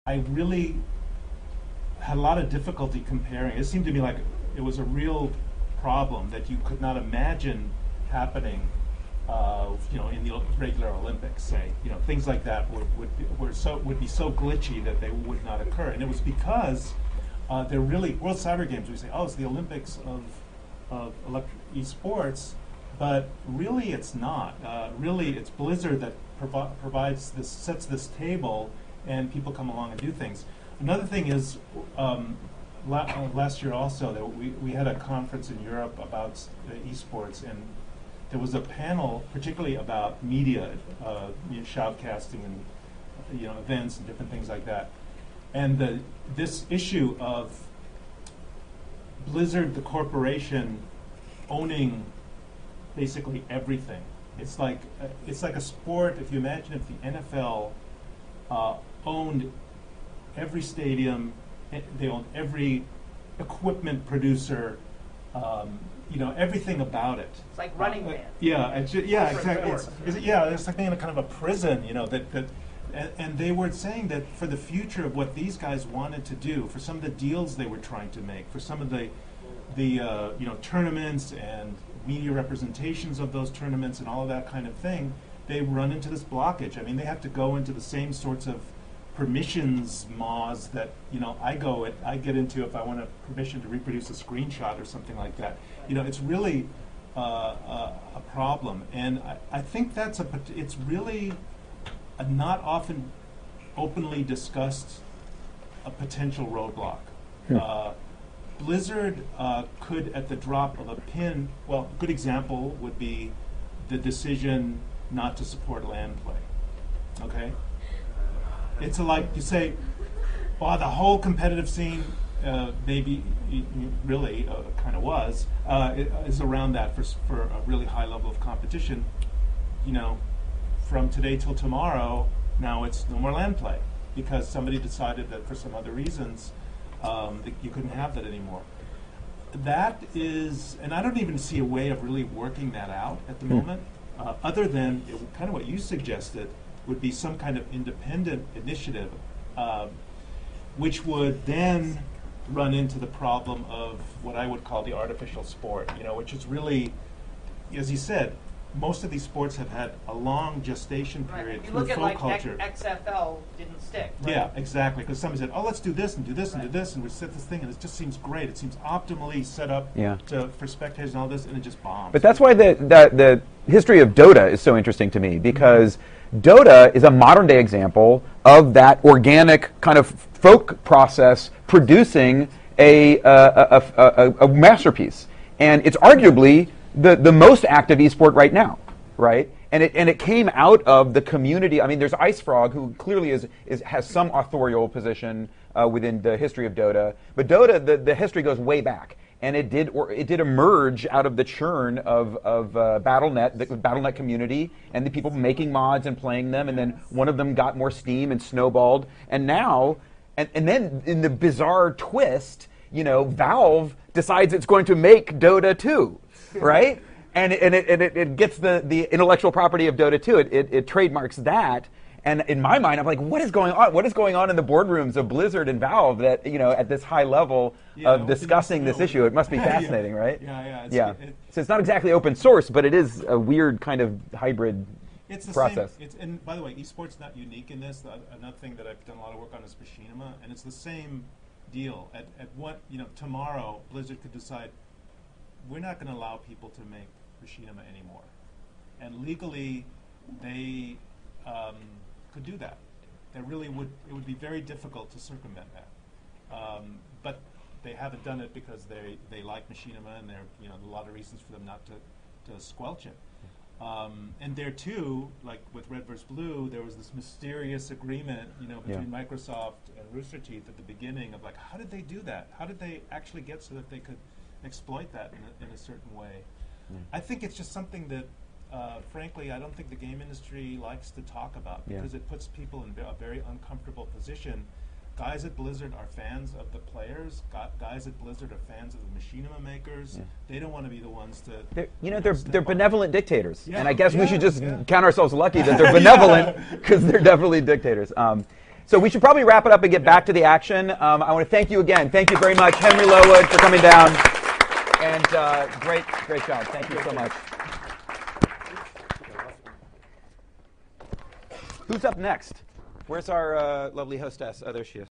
I really had a lot of difficulty comparing. It seemed to me like it was a real problem that you could not imagine happening, in the regular Olympics. Say, things like that would be so glitchy that they would not occur. And it was because they're really World Cyber Games. We say, oh, it's the Olympics of esports, but really it's not. Really, it's Blizzard that provides this, sets this table, and people come along and do things. Another thing is, last year also, that we had a conference in Europe about esports, and there was a panel particularly about media, shoutcasting and events and different things like that. And this issue of Blizzard, the corporation, owning basically everything. It's like a sport. If you imagine if the NFL owned every stadium, they owned every equipment producer, everything about it. It's like Running Man. Exactly. It's like being in a kind of a prison, and they were saying that for the future of what these guys wanted to do, for some of the deals they were trying to make, for some of the tournaments and media representations of those tournaments and all of that kind of thing, they run into this blockage. I mean, they have to go into the same sorts of permissions maws that I get into if I want a permission to reproduce a screenshot or something like that. It's really a problem, and I think it's really a not often openly discussed a potential roadblock. Blizzard could, at the drop of a pin, well, a good example would be the decision not to support LAN play. Okay? It's like you say, well, the whole competitive scene, maybe really kind of was, is around that for a really high level of competition. From today till tomorrow, now it's no more LAN play because somebody decided that for some other reasons that you couldn't have that anymore. That is, and I don't even see a way of really working that out at the moment, other than kind of what you suggested would be some kind of independent initiative, which would then run into the problem of what I would call the artificial sport, which is really, as you said, most of these sports have had a long gestation period through folk culture. XFL didn't stick. Right? Yeah, exactly. Because somebody said, "Oh, let's do this and do this and do this, and we set this thing, and it just seems great. It seems optimally set up for spectators and all this, and it just bombs." But that's why the history of Dota is so interesting to me, because Dota is a modern day example of that organic kind of folk process producing a masterpiece, and it's arguably the most active esport right now, right? And it came out of the community. I mean, there's IceFrog, who clearly has some authorial position within the history of Dota, but Dota, the history goes way back, and it did emerge out of the churn of BattleNet, the BattleNet community, and the people making mods and playing them, and then one of them got more steam and snowballed, and now, and then in the bizarre twist, Valve decides it's going to make Dota 2. Right? And it gets the intellectual property of Dota 2. It trademarks that. And in my mind, I'm like, what is going on? What is going on in the boardrooms of Blizzard and Valve that, at this high level of discussing this issue? It must be fascinating, right? Yeah. So it's not exactly open source, but it is a weird kind of hybrid process. And by the way, esports not unique in this. Another thing that I've done a lot of work on is machinima, and it's the same deal. At what, tomorrow, Blizzard could decide, we're not going to allow people to make machinima anymore. And legally, they could do that. It would be very difficult to circumvent that. But they haven't done it because they like machinima, and there are a lot of reasons for them not to squelch it. And there too, like with Red vs. Blue, there was this mysterious agreement, between Microsoft and Rooster Teeth at the beginning of like, how did they do that? How did they actually get so that they could exploit that in a certain way? I think it's just something that, frankly, I don't think the game industry likes to talk about because it puts people in a very uncomfortable position. Guys at Blizzard are fans of the players. Guys at Blizzard are fans of the machinima makers. They don't want to be the ones to. They're benevolent dictators, and I guess we should just count ourselves lucky that they're benevolent because they're definitely dictators. So we should probably wrap it up and get back to the action. I want to thank you again. Thank you very much, Henry Lowood, for coming down. And great job. Thank you so much. Who's up next? Where's our lovely hostess? Oh, there she is.